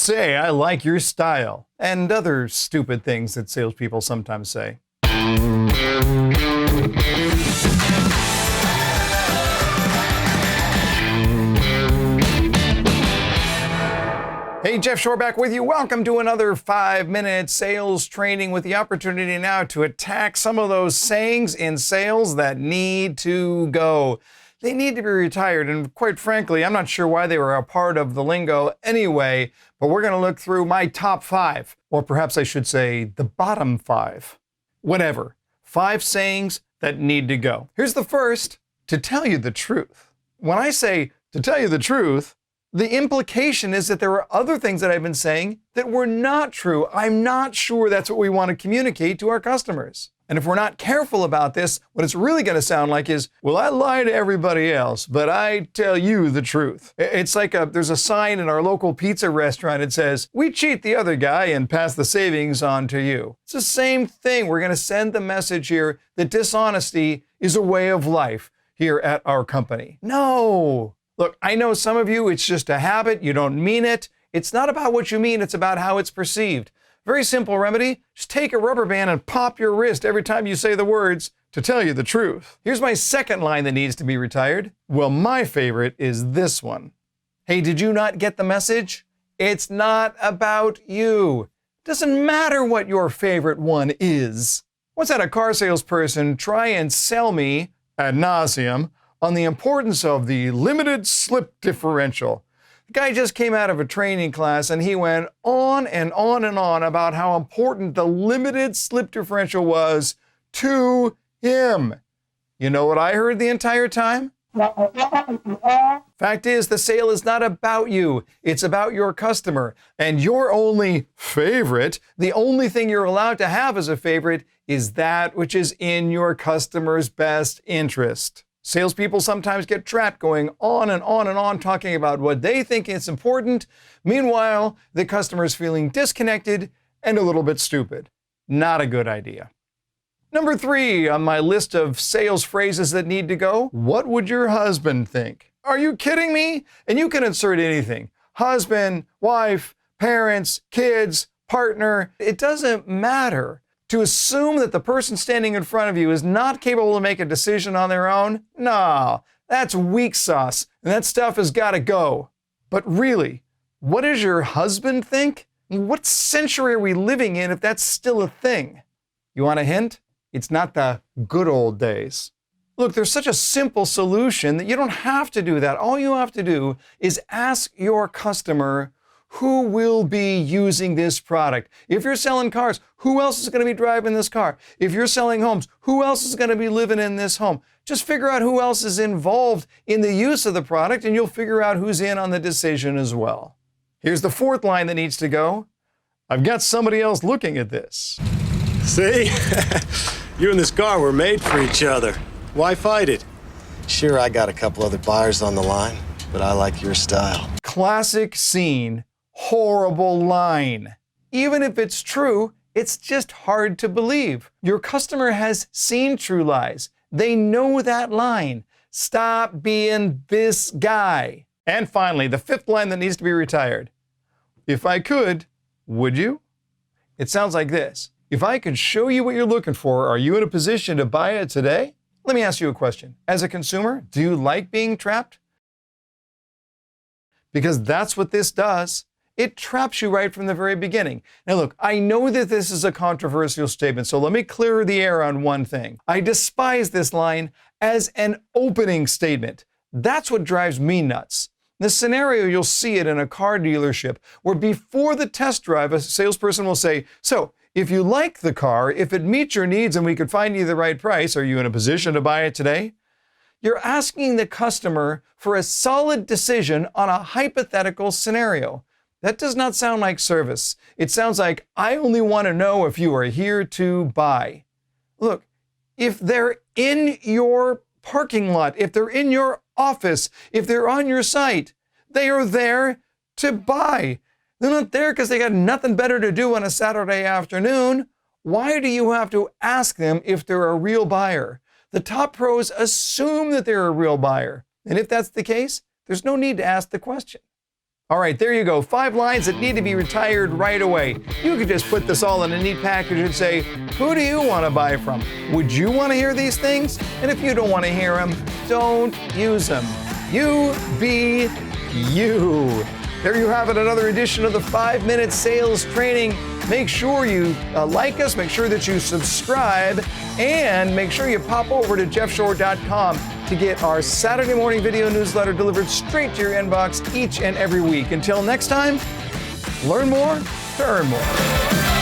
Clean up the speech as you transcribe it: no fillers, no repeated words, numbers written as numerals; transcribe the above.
say I like your style, and other stupid things that salespeople sometimes say. Hey, Jeff Shore back with you. Welcome to another 5-minute sales training with the opportunity now to attack some of those sayings in sales that need to go. They need to be retired, and quite frankly, I'm not sure why they were a part of the lingo anyway, but we're going to look through my top 5, or perhaps I should say the bottom 5. Whatever. 5 sayings that need to go. Here's the first: to tell you the truth. When I say to tell you the truth, the implication is that there are other things that I've been saying that were not true. I'm not sure that's what we want to communicate to our customers. And if we're not careful about this, what it's really going to sound like is, well, I lie to everybody else, but I tell you the truth. It's like there's a sign in our local pizza restaurant that says, we cheat the other guy and pass the savings on to you. It's the same thing. We're going to send the message here that dishonesty is a way of life here at our company. No. Look, I know some of you, it's just a habit. You don't mean it. It's not about what you mean. It's about how it's perceived. Very simple remedy. Just take a rubber band and pop your wrist every time you say the words, to tell you the truth. Here's my second line that needs to be retired. Well, my favorite is this one. Hey, did you not get the message? It's not about you. Doesn't matter what your favorite one is. Once had a car salesperson try and sell me ad nauseum on the importance of the limited slip differential. The guy just came out of a training class and he went on and on and on about how important the limited slip differential was to him. You know what I heard the entire time? Fact is, the sale is not about you. It's about your customer. And your only favorite, the only thing you're allowed to have as a favorite, is that which is in your customer's best interest. Salespeople sometimes get trapped going on and on and on talking about what they think is important. Meanwhile, the customer is feeling disconnected and a little bit stupid. Not a good idea. Number 3 on my list of sales phrases that need to go. What would your husband think? Are you kidding me? And you can insert anything. Husband, wife, parents, kids, partner. It doesn't matter. To assume that the person standing in front of you is not capable to make a decision on their own? No, that's weak sauce, and that stuff has got to go. But really, what does your husband think? What century are we living in if that's still a thing? You want a hint? It's not the good old days. Look, there's such a simple solution that you don't have to do that. All you have to do is ask your customer who will be using this product. If you're selling cars, who else is going to be driving this car? If you're selling homes, who else is going to be living in this home? Just figure out who else is involved in the use of the product, and you'll figure out who's in on the decision as well. Here's the 4th line that needs to go. I've got somebody else looking at this. See? You and this car were made for each other. Why fight it? Sure, I got a couple other buyers on the line, but I like your style. Classic scene. Horrible line. Even if it's true, it's just hard to believe. Your customer has seen true lies. They know that line. Stop being this guy. And finally, the 5th line that needs to be retired. If I could, would you? It sounds like this. If I could show you what you're looking for, are you in a position to buy it today? Let me ask you a question. As a consumer, do you like being trapped? Because that's what this does. It traps you right from the very beginning. Now look, I know that this is a controversial statement, so let me clear the air on one thing. I despise this line as an opening statement. That's what drives me nuts. The scenario, you'll see it in a car dealership, where before the test drive, a salesperson will say, so if you like the car, if it meets your needs and we could find you the right price, are you in a position to buy it today? You're asking the customer for a solid decision on a hypothetical scenario. That does not sound like service. It sounds like, I only want to know if you are here to buy. Look, if they're in your parking lot, if they're in your office, if they're on your site, they are there to buy. They're not there because they got nothing better to do on a Saturday afternoon. Why do you have to ask them if they're a real buyer? The top pros assume that they're a real buyer. And if that's the case, there's no need to ask the question. All right, there you go. 5 lines that need to be retired right away. You could just put this all in a neat package and say, who do you want to buy from? Would you want to hear these things? And if you don't want to hear them, don't use them. You be you. There you have it, another edition of the 5-Minute Sales Training. Make sure you like us, make sure that you subscribe, and make sure you pop over to jeffshore.com to get our Saturday morning video newsletter delivered straight to your inbox each and every week. Until next time, learn more to earn more.